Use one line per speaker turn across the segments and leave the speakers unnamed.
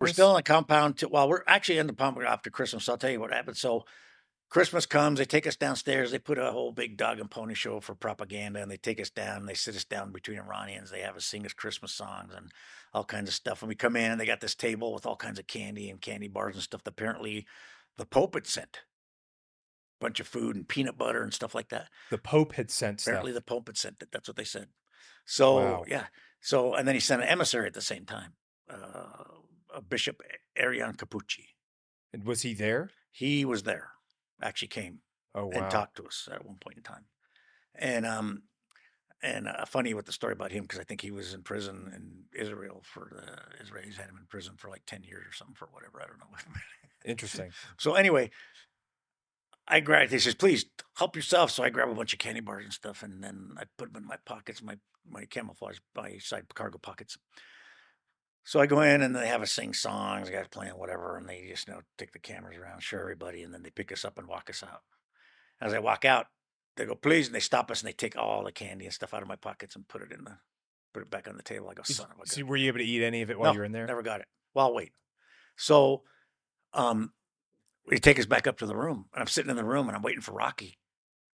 We're still in the compound well, we're actually in the compound after Christmas. I'll tell you what happened. So Christmas comes, they take us downstairs, they put a whole big dog and pony show for propaganda, and they take us down, they sit us down between Iranians, they have us sing us Christmas songs and all kinds of stuff. And we come in and they got this table with all kinds of candy and candy bars and stuff that apparently the Pope had sent. Bunch of food and peanut butter and stuff like that.
The Pope had sent
Apparently the
stuff.
Pope had sent it. That's what they said. So
Wow.
yeah. So and then he sent an emissary at the same time, Bishop Arian Capucci.
And was he there?
He was there, actually came
Oh,
and
wow.
talked to us at one point in time. And funny with the story about him because I think he was in prison in Israel for the Israelis had him in prison for like 10 years or something for whatever. I don't know.
Interesting.
So anyway, I grabbed. He says, "Please help yourself." So I grab a bunch of candy bars and stuff, and then I put them in my pockets, my camouflage, my side cargo pockets. So I go in and they have us sing songs, the guys playing whatever, and they just take the cameras around, show everybody, and then they pick us up and walk us out. As I walk out, they go, "Please," and they stop us and they take all the candy and stuff out of my pockets and put it back on the table. I go, "Son of a gun."
So were you able to eat any of it while
No,
you were in there?
never got it. Well, I'll wait. So um, we take us back up to the room, and I'm sitting in the room and I'm waiting for Rocky.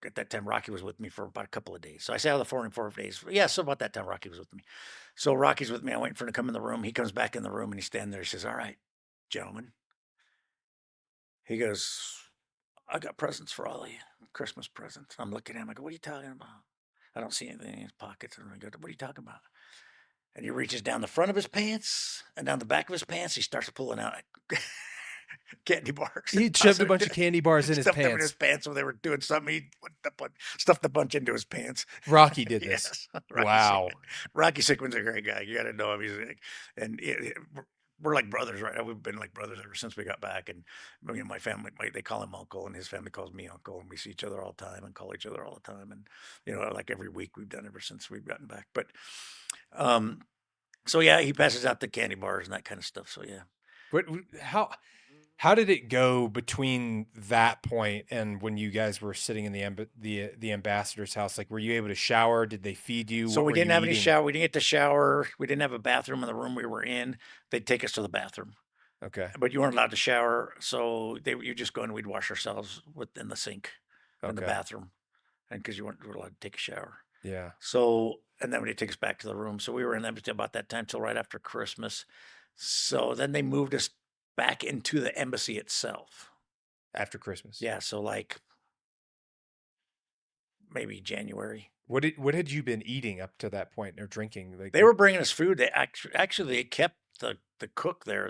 At that time, Rocky was with me for about a couple of days. So I say out of the 4 days. Yeah, so about that time, Rocky was with me. So Rocky's with me. I'm waiting for him to come in the room. He comes back in the room and he's standing there. He says, "All right, gentlemen." He goes, "I got presents for all of you, Christmas presents." I'm looking at him. I go, "What are you talking about?" I don't see anything in his pockets. And I go, "What are you talking about?" And he reaches down the front of his pants and down the back of his pants. He starts pulling out candy bars.
He shoved a bunch of candy bars in his
Stuffed them in his
pants.
pants when they were doing something. He stuffed a bunch into his pants.
Rocky did this.
Yes, Rocky
Wow.
Sickman. Rocky Sickman's a great guy. You got to know him. And we're like brothers, right? We've been like brothers ever since we got back. And my family, they call him uncle, and his family calls me uncle, and we see each other all the time and call each other all the time. And like every week we've done ever since we've gotten back. But um, so yeah, he passes out the candy bars and that kind of stuff. So yeah.
What how did it go between that point and when you guys were sitting in the ambassador's house? Like, were you able to shower? Did they feed you?
So
What
we
were
didn't
you
have any
eating?
shower. We didn't get to shower. We didn't have a bathroom in the room we were in. They'd take us to the bathroom,
Okay.
but you weren't allowed to shower. So you just go and we'd wash ourselves within the sink in the
Okay.
bathroom, and because you weren't allowed to take a shower.
Yeah.
So and then when they take us back to the room, so we were in Edmonton about that time till right after Christmas. So then they moved us back into the embassy itself.
After Christmas.
Yeah, so like maybe January.
What had you been eating up to that point or drinking? Like
They
what
were bringing us food. They actually they kept the cook there